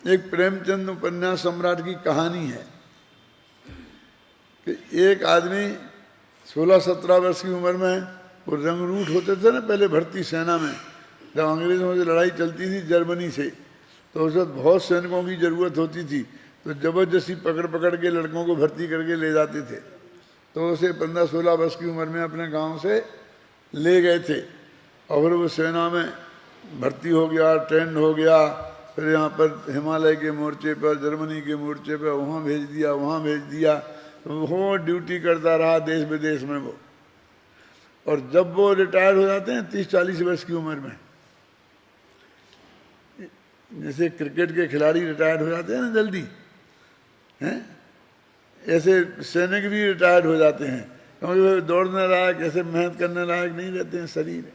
एक प्रेमचंद उपन्यास सम्राट की कहानी है कि एक आदमी 16-17 वर्ष की उम्र में, वो रंगरूट होते थे ना पहले भर्ती सेना में, जब अंग्रेजों से लड़ाई चलती थी जर्मनी से, तो उस वक्त बहुत सैनिकों की ज़रूरत होती थी, तो ज़बरदस्ती पकड़ पकड़ के लड़कों को भर्ती करके ले जाते थे। तो उसे 15-16 वर्ष की उम्र में अपने गांव से ले गए थे और फिर वो सेना में भर्ती हो गया, ट्रेंड हो गया, फिर यहाँ पर हिमालय के मोर्चे पर, जर्मनी के मोर्चे पर वहाँ भेज दिया, वहाँ भेज दिया, तो वो ड्यूटी करता रहा देश विदेश में वो। और जब वो रिटायर हो जाते हैं 30-40 वर्ष की उम्र में, जैसे क्रिकेट के खिलाड़ी रिटायर हो जाते हैं ना जल्दी हैं, ऐसे सैनिक भी रिटायर हो जाते हैं, क्योंकि वो दौड़ने लायक, ऐसे मेहनत करने लायक नहीं रहते हैं शरीर,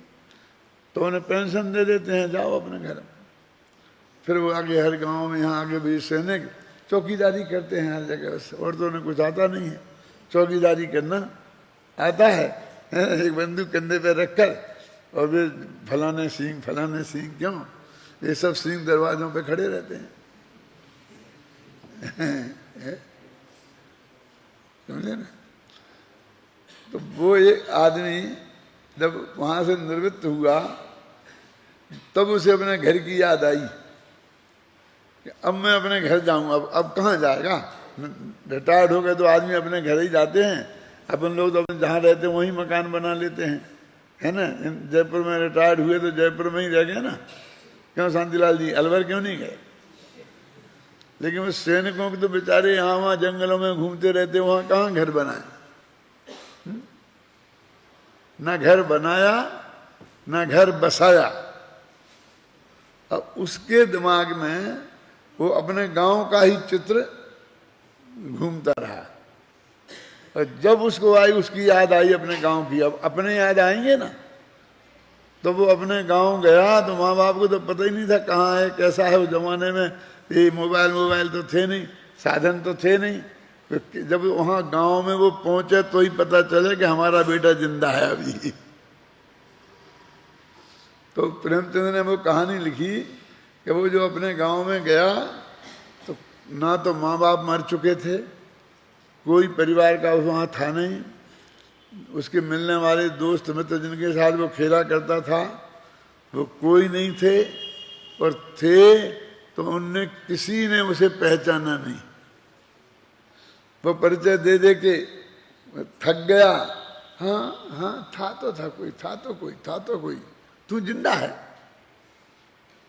तो उन्हें पेंशन दे देते हैं, जाओ अपने घर। फिर वो आगे हर गांव में, यहाँ आगे भी सैनिक चौकीदारी करते हैं हर जगह, बस और तो उन्हें कुछ आता नहीं है, चौकीदारी करना आता है, एक बंदूक कंधे पे रखकर, और फिर फलाने सिंह क्यों, ये सब सिंह दरवाजों पे खड़े रहते हैं। समझे ना? तो वो एक आदमी जब वहां से निवृत्त हुआ तब उसे अपने घर की याद आई कि अब मैं अपने घर जाऊं, अब कहाँ जाएगा, रिटायर्ड हो गए तो आदमी अपने घर ही जाते हैं। अपन लोग तो अपने जहाँ रहते हैं वहीं मकान बना लेते हैं, है ना। जयपुर में रिटायर्ड हुए तो जयपुर में ही रह गए ना, क्यों शांतिलाल जी अलवर क्यों नहीं गए? लेकिन वो सैनिकों के तो बेचारे यहाँ वहाँ जंगलों में घूमते रहते, वहाँ कहाँ घर बनाए, ना घर बनाया ना घर बसाया। अब उसके दिमाग में वो अपने गांव का ही चित्र घूमता रहा, और जब उसको आई, उसकी याद आई अपने गांव की, अब अपने याद आएंगे ना, तो वो अपने गांव गया तो माँ बाप को तो पता ही नहीं था कहाँ है, कैसा है। उस जमाने में ये मोबाइल तो थे नहीं, साधन तो थे नहीं। जब वहाँ गांव में वो पहुंचे तो ही पता चले कि हमारा बेटा जिंदा है अभी। तो प्रेमचंद ने वो कहानी लिखी कि वो जो अपने गांव में गया तो ना तो माँ बाप मर चुके थे, कोई परिवार का वहाँ था नहीं, उसके मिलने वाले दोस्त मित्र जिनके साथ वो खेला करता था वो कोई नहीं थे, और थे तो उनने किसी ने उसे पहचाना नहीं। वो परिचय दे दे के थक गया, हाँ था तो कोई, तू जिंदा है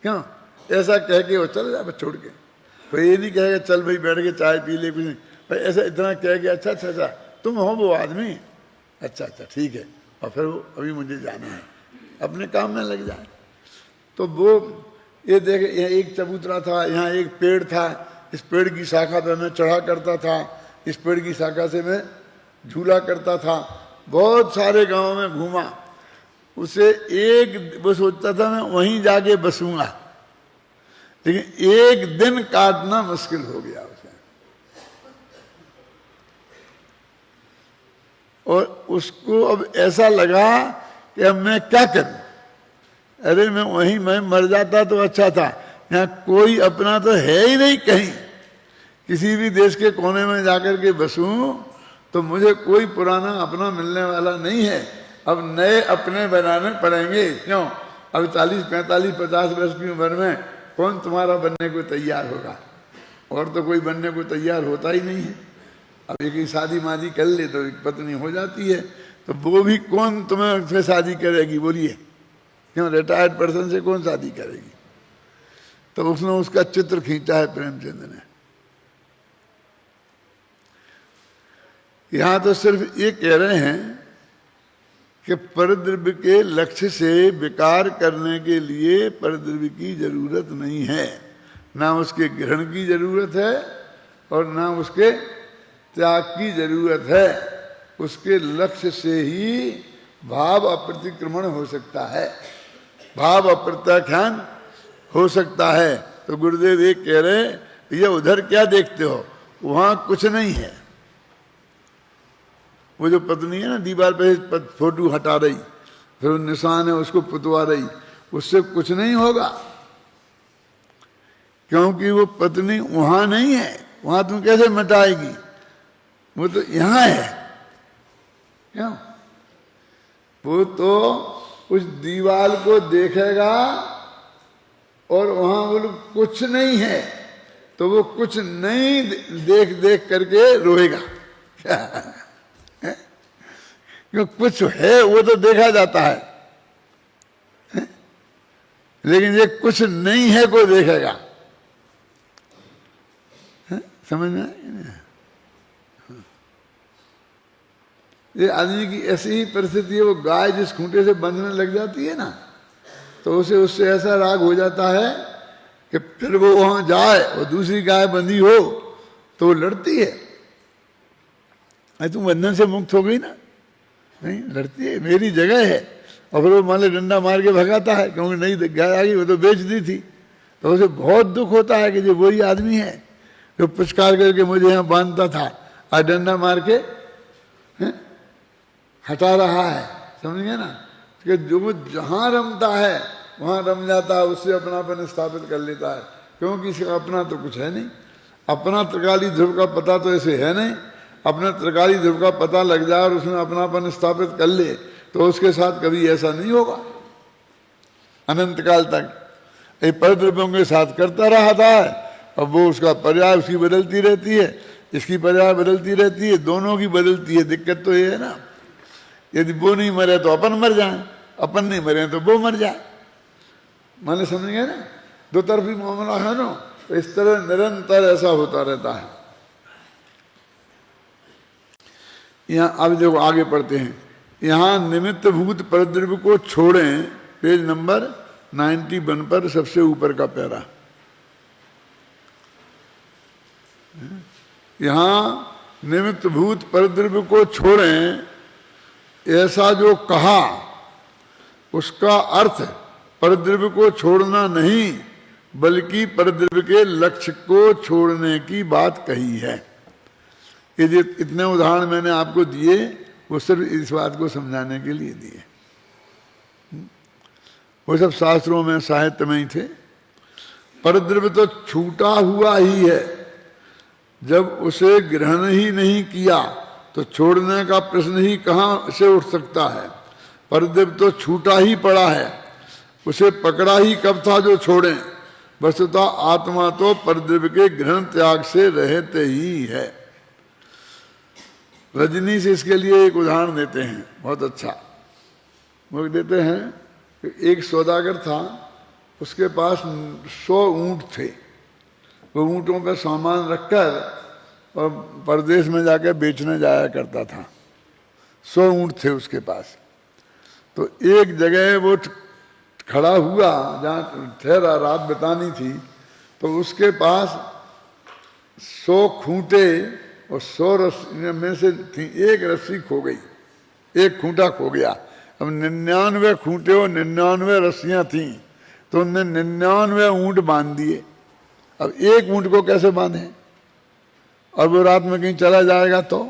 क्यों, ऐसा कह के वो चल जाए छोड़ के। तो ये नहीं कहेगा चल भाई बैठ के चाय पी ले, कुछ नहीं भाई, ऐसा इतना कह के अच्छा तुम हो वो आदमी, अच्छा ठीक है, और फिर वो अभी मुझे जाना है, अपने काम में लग जाए। तो वो ये देखे, यहाँ एक चबूतरा था, यहाँ एक पेड़ था, इस पेड़ की शाखा पर मैं चढ़ा करता था, इस पेड़ की शाखा से मैं झूला करता था, बहुत सारे गांव में घूमा। उसे वो सोचता था मैं वहीं जाके बसूंगा, लेकिन एक दिन काटना मुश्किल हो गया उसे। और उसको अब ऐसा लगा कि अब मैं क्या करूं, अरे मैं मर जाता तो अच्छा था, यहाँ कोई अपना तो है ही नहीं, कहीं किसी भी देश के कोने में जाकर के बसूं तो मुझे कोई पुराना अपना मिलने वाला नहीं है, अब नए अपने बनाने पड़ेंगे। क्यों, अब 40-45-50 वर्ष की उम्र में कौन तुम्हारा बनने को तैयार होगा, और तो कोई बनने को तैयार होता ही नहीं है। अब एक ही शादी मादी कर ले तो एक पत्नी हो जाती है, तो वो भी कौन तुम्हें उससे शादी करेगी, बोलिए, क्यों रिटायर्ड पर्सन से कौन शादी करेगी। तो उसने उसका चित्र खींचा है प्रेमचंद ने। यहां तो सिर्फ ये कह रहे हैं कि परद्रव्य के लक्ष्य से विकार करने के लिए परद्रव्य की जरूरत नहीं है, ना उसके ग्रहण की जरूरत है और ना उसके त्याग की जरूरत है। उसके लक्ष्य से ही भाव अप्रतिक्रमण हो सकता है, भाव अप्रत्याख्यान हो सकता है। तो गुरुदेव ये कह रहे ये उधर क्या देखते हो, वहां कुछ नहीं है। वो जो पत्नी है ना दीवार पे फोटो हटा रही, फिर वो निशान है उसको पुतवा रही, उससे कुछ नहीं होगा। क्योंकि वो पत्नी वहां नहीं है, वहां तुम कैसे मिटाएगी, वो तो यहां है। क्यों? वो तो उस दीवार को देखेगा और वहां बोलो कुछ नहीं है, तो वो कुछ नहीं देख देख करके रोएगा। क्यों? कुछ है वो तो देखा जाता है, लेकिन ये कुछ नहीं है कोई देखेगा। समझ में आया? ये आदमी की ऐसी ही परिस्थिति है। वो गाय जिस खूंटे से बंधने लग जाती है ना, तो उसे उससे ऐसा राग हो जाता है कि फिर वो वहां जाए और दूसरी गाय बंधी हो तो वो लड़ती है। अरे तुम बंधन से मुक्त हो गई ना, नहीं लड़ती है, मेरी जगह है। और फिर वो मान लो डंडा मार के भगाता है, क्योंकि नई गाय आ गई, वो तो बेच दी थी। तो उसे बहुत दुख होता है कि जो वही आदमी है जो पुचकार करके मुझे यहाँ बांधता था, आज डंडा मार के हटा रहा है। समझ गए ना? कि जो जहाँ रमता है वहाँ रम जाता है, उससे अपनापन स्थापित कर लेता है। क्योंकि इसका अपना तो कुछ है नहीं, अपना त्रिकाली ध्रुव का पता तो ऐसे है नहीं। अपने त्रिकाली ध्रुव का पता लग जाए और उसमें अपनापन स्थापित कर ले तो उसके साथ कभी ऐसा नहीं होगा अनंत काल तक। ये परद्रव्यों के साथ करता रहा था, अब वो उसका पर्याय उसकी बदलती रहती है, इसकी पर्याय बदलती रहती है, दोनों की बदलती है। दिक्कत तो ये है ना, यदि वो नहीं मरे तो अपन मर जाए, अपन नहीं मरे तो वो मर जाए। माने समझ गए ना? दो तरफी मामला है ना। तो इस तरह निरंतर ऐसा होता रहता है। यहाँ अब देखो आगे पढ़ते हैं। यहाँ निमित्त भूत परद्रव्य को छोड़ें, पेज नंबर 91 पर सबसे ऊपर का पैरा। यहाँ निमित्त भूत परद्रव्य को छोड़ें ऐसा जो कहा, उसका अर्थ परद्रव्य को छोड़ना नहीं बल्कि परद्रव्य के लक्ष्य को छोड़ने की बात कही है। ये जो इतने उदाहरण मैंने आपको दिए वो सिर्फ इस बात को समझाने के लिए दिए। वो सब शास्त्रों में साहित्य में ही थे। परद्रव्य तो छूटा हुआ ही है, जब उसे ग्रहण ही नहीं किया तो छोड़ने का प्रश्न ही कहाँ से उठ सकता है। परद्रव्य तो छूटा ही पड़ा है, उसे पकड़ा ही कब था जो छोड़े। वस्तुतः आत्मा तो परद्रव्य के ग्रहण त्याग से रहते ही है। रजनी से इसके लिए एक उदाहरण देते हैं, बहुत अच्छा। वो देते हैं कि एक सौदागर था, उसके पास 100 ऊंट थे। वो ऊंटों पर सामान रखकर और परदेश में जाकर बेचने जाया करता था। 100 ऊंट थे उसके पास। तो एक जगह वो खड़ा हुआ जहाँ ठहरा, रात बितानी थी, तो उसके पास 100 खूंटे और 100 रस्सी में से थी, एक रस्सी खो गई, एक खूंटा खो गया। अब 99 खूंटे और 99 रस्सियां थीं, तो उनने 99 ऊंट बांध दिए। अब एक ऊंट को कैसे बांधे? और वो रात में कहीं चला जाएगा तो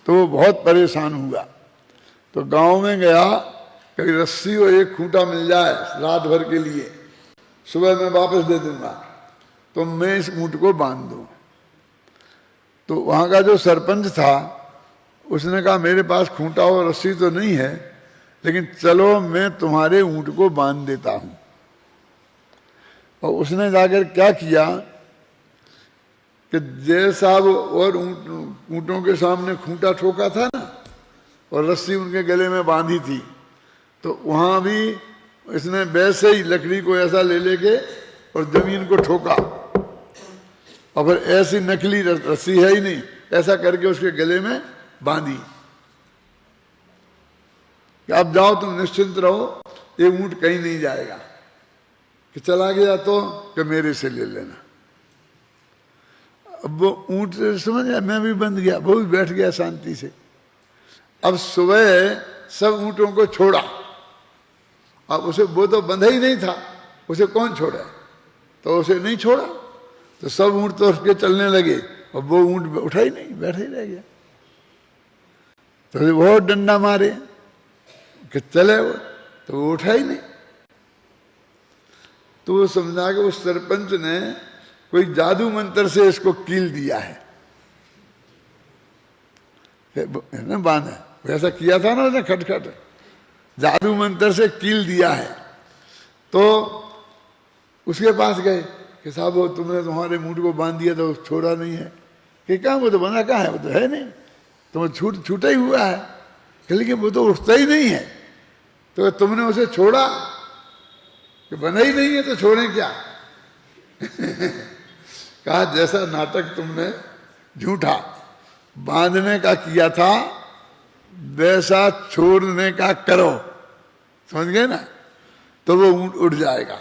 वो बहुत परेशान हुआ। तो गांव में गया, कहीं रस्सी और एक खूंटा मिल जाए रात भर के लिए, सुबह मैं वापस दे दूंगा, तो मैं इस ऊंट को बांध दूं। तो वहाँ का जो सरपंच था उसने कहा मेरे पास खूंटा और रस्सी तो नहीं है, लेकिन चलो मैं तुम्हारे ऊंट को बांध देता हूँ। और उसने जाकर क्या किया कि जैसा वो और ऊंटों के सामने खूंटा ठोका था ना और रस्सी उनके गले में बांधी थी, तो वहाँ भी इसने वैसे ही लकड़ी को ऐसा ले लेके और जमीन को ठोका। और फिर ऐसी नकली रस्सी है ही नहीं, ऐसा करके उसके गले में बांधी कि अब जाओ तुम निश्चिंत रहो, ये ऊंट कहीं नहीं जाएगा। कि चला गया तो कि मेरे से ले लेना। अब वो ऊंट समझ आया, मैं भी बंध गया, वो भी बैठ गया शांति से। अब सुबह सब ऊंटों को छोड़ा। अब उसे वो तो बंधा ही नहीं था, उसे कौन छोड़ा? तो उसे नहीं छोड़ा, तो सब ऊंट तो उसके चलने लगे और वो ऊंट उठा ही नहीं, बैठा ही रह गया। तो बहुत डंडा मारे कि चले वो, तो वो उठा ही नहीं। तो वो समझा कि उस सरपंच ने कोई जादू मंत्र से इसको कील दिया है ना, बांध ऐसा किया था ना उसने, खटखट जादू मंत्र से कील दिया है। तो उसके पास गए कि साहब वो तुमने तुम्हारे मुंड को बांध दिया तो छोड़ा नहीं है। कि कहाँ, वो तो बना कहाँ है, वो तो है नहीं, तो छूटा ही हुआ है। लेकिन वो तो उठता ही नहीं है, तो तुमने उसे छोड़ा कि बना ही नहीं है तो छोड़े क्या। कहा जैसा नाटक तुमने झूठा बांधने का किया था वैसा छोड़ने का करो, समझ गए ना, तो वो ऊंट उठ जाएगा।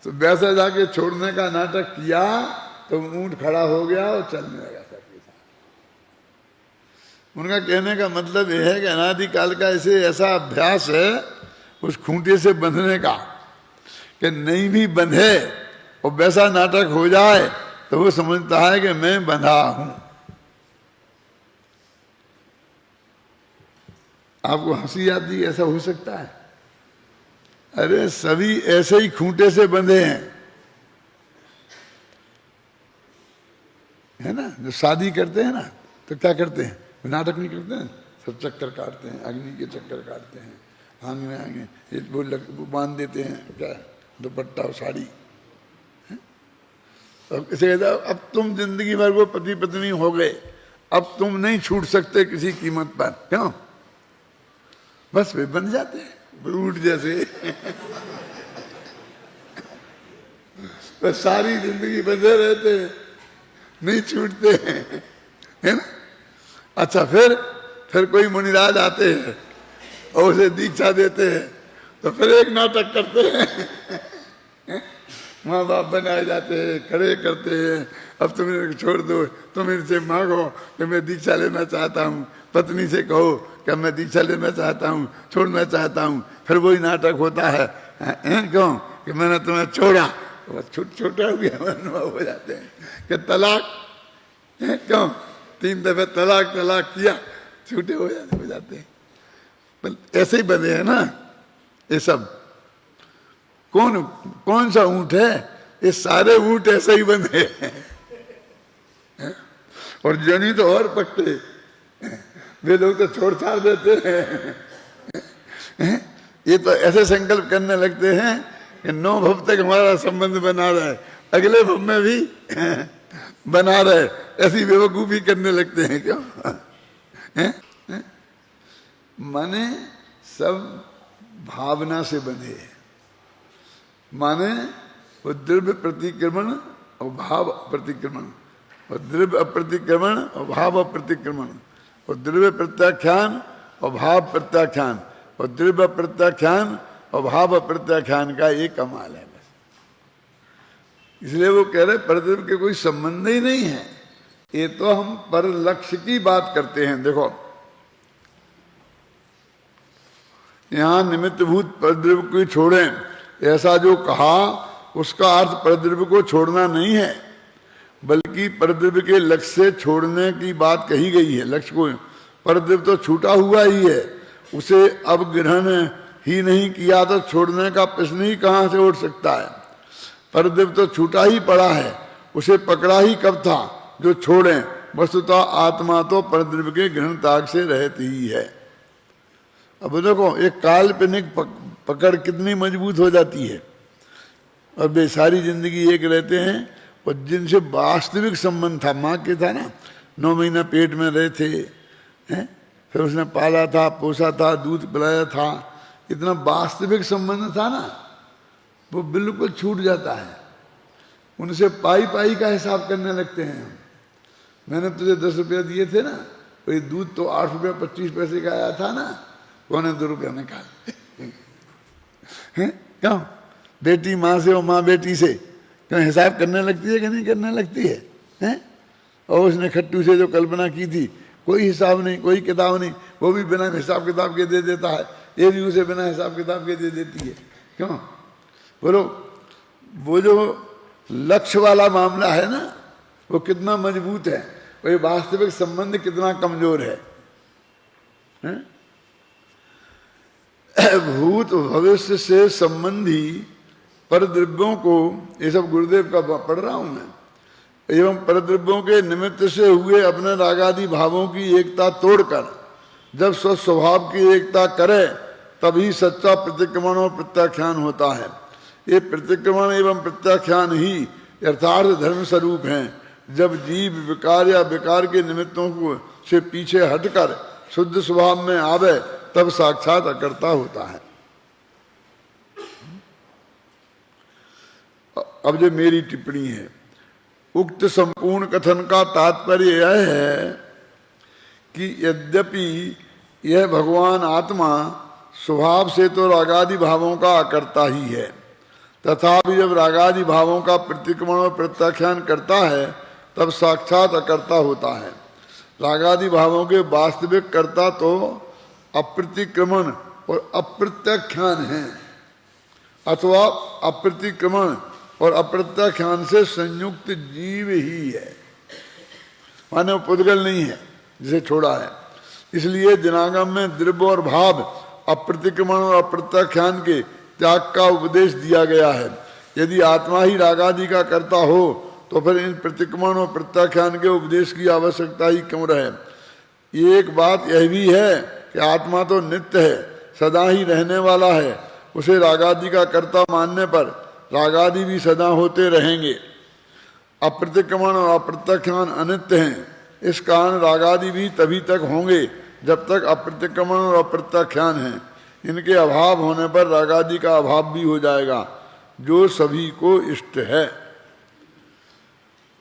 तो वैसा जाके छोड़ने का नाटक किया तो ऊंट खड़ा हो गया और चलने लगा सबके साथ। उनका कहने का मतलब यह है कि अनादिकाल का ऐसा अभ्यास है उस खूंटे से बंधने का कि नहीं भी बंधे और वैसा नाटक हो जाए तो वो समझता है कि मैं बंधा हूं। आपको हंसी आती, ऐसा हो सकता है? अरे सभी ऐसे ही खूंटे से बंधे हैं, है ना। जो शादी करते हैं ना तो क्या करते हैं, नाटक नहीं करते हैं, सब चक्कर काटते हैं, अग्नि के चक्कर काटते हैं, आगे वो बांध देते हैं क्या, दुपट्टा और साड़ी। अब इसे अब तुम जिंदगी भर वो पति पत्नी हो गए, अब तुम नहीं छूट सकते किसी कीमत पर, क्यों? बस वे बन जाते हैं ऊंट जैसे। बस सारी जिंदगी बंधे रहते हैं, नहीं छूटते हैं, है ना। अच्छा, फिर कोई मुनिराज आते हैं और उसे दीक्षा देते हैं तो फिर एक नाटक करते हैं। माँ बाप बनाए जाते हैं, खड़े करते हैं, अब तुम इन्हें छोड़ दो, तुम इनसे मांगो कि मैं दीक्षा लेना चाहता हूँ, पत्नी से कहो कि मैं दीक्षा लेना चाहता हूँ, छोड़ना चाहता हूँ। फिर वही नाटक होता है, क्यों कि मैंने तुम्हें छोड़ा, छोटा हो गया अनुभव हो जाते हैं कि तलाक, क्यों 3 दफे तलाक किया, छूटे हो जाते हैं। ऐसे ही बने हैं ना ये सब। कौन सा ऊंट है, ये सारे ऊंट ऐसे ही बंधे हैं। और जनी तो और पकते, वे लोग तो छोड़ छाड़ देते हैं। ये तो ऐसे संकल्प करने लगते हैं कि 9 भव तक हमारा संबंध बना रहा है, अगले भव में भी बना रहे, ऐसी बेवकूफी करने लगते हैं। क्यों? माने सब भावना से बंधे हैं। माने वो द्रव्य प्रतिक्रमण और भाव प्रतिक्रमण, और द्रव्य अप्रतिक्रमण और भाव अप्रतिक्रमण, और द्रव्य प्रत्याख्यान और भाव प्रत्याख्यान, और द्रव्य प्रत्याख्यान और भाव प्रत्याख्यान का एक कमाल है बस। इसलिए वो कह रहे परद्रव्य के कोई संबंध ही नहीं है। ये तो हम पर लक्ष्य की बात करते हैं। देखो यहां निमित्तभूत परद्रव्य को छोड़ें ऐसा जो कहा, उसका अर्थ परद्रव्य को छोड़ना नहीं है, बल्कि परद्रव्य के लक्ष्य से छोड़ने की बात कही गई है। लक्ष्य को, परद्रव्य तो छूटा हुआ ही है, उसे अब ग्रहण ही नहीं किया तो छोड़ने का प्रश्न ही कहां से उठ सकता है। परद्रव्य तो छूटा ही पड़ा है, उसे पकड़ा ही कब था जो छोड़े। वस्तुतः आत्मा तो परद्रव्य के ग्रहण ताक से रहती ही है। अब देखो एक काल्पनिक पकड़ कितनी मजबूत हो जाती है, और वे सारी जिंदगी एक रहते हैं, और जिनसे वास्तविक संबंध था, माँ के था ना, 9 महीना पेट में रहे थे, हैं? फिर उसने पाला था, पोसा था, दूध पिलाया था, इतना वास्तविक संबंध था ना, वो बिल्कुल छूट जाता है। उनसे पाई का हिसाब करने लगते हैं। मैंने तुझे 10 रुपये दिए थे ना, वही दूध तो 8 रुपये 25 पैसे का आया था ना, 1.25 रुपया निकाल। क्यों? बेटी माँ से और माँ बेटी से क्यों हिसाब करने लगती है कि नहीं करने लगती है, हैं? और उसने खट्टू से जो कल्पना की थी, कोई हिसाब नहीं, कोई किताब नहीं, वो भी बिना हिसाब किताब के दे देता है, ये भी उसे बिना हिसाब किताब के दे देती है। क्यों? बोलो, वो जो लक्ष्य वाला मामला है ना, वो कितना मजबूत है, वही वास्तविक संबंध कितना कमजोर है, हैं? भूत भविष्य से संबंधी परद्रव्यों को, ये सब गुरुदेव का पढ़ रहा हूं मैं, एवं परद्रव्यों के निमित्त से हुए अपने रागादि भावों की एकता तोड़कर जब स्वस्वभाव की एकता करे तभी सच्चा प्रतिक्रमण और प्रत्याख्यान होता है। ये प्रतिक्रमण एवं प्रत्याख्यान ही यथार्थ धर्म स्वरूप हैं। जब जीव विकार या विकार के निमित्तों को से पीछे हटकर शुद्ध स्वभाव में आवे तब साक्षात अकर्ता होता है। अब जो मेरी टिप्पणी है, उक्त संपूर्ण कथन का तात्पर्य यह है कि यद्यपि यह भगवान आत्मा स्वभाव से तो रागादि भावों का अकर्ता ही है, तथापि जब रागादि भावों का प्रतिक्रमण और प्रत्याख्यान करता है तब साक्षात अकर्ता होता है। रागादि भावों के वास्तविक कर्ता तो अप्रतिक्रमण और अप्रत्याख्यान है, अथवा अप्रतिक्रमण और अप्रत्याख्यान से संयुक्त जीव ही है, माने पुद्गल नहीं है जिसे छोड़ा है। इसलिए दिनागम में द्रव्य और भाव अप्रतिक्रमण और अप्रत्याख्यान के त्याग का उपदेश दिया गया है। यदि आत्मा ही रागादि का कर्ता हो तो फिर इन प्रतिक्रमण और प्रत्याख्यान के उपदेश की आवश्यकता ही क्यों रहे। एक बात यह भी है कि आत्मा तो नित्य है, सदा ही रहने वाला है। उसे रागादि का कर्ता मानने पर रागादि भी सदा होते रहेंगे। अप्रतिक्रमण और अप्रत्याख्यान अनित्य हैं, इस कारण रागादि भी तभी तक होंगे जब तक अप्रतिक्रमण और अप्रत्याख्यान है। इनके अभाव होने पर रागादि का अभाव भी हो जाएगा, जो सभी को इष्ट है।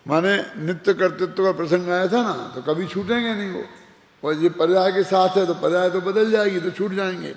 माने नित्य कर्तृत्व का प्रसंग आया था ना, तो कभी छूटेंगे नहीं वो। और ये पर्याय के साथ है तो पर्याय तो बदल जाएगी, तो छूट जाएंगे।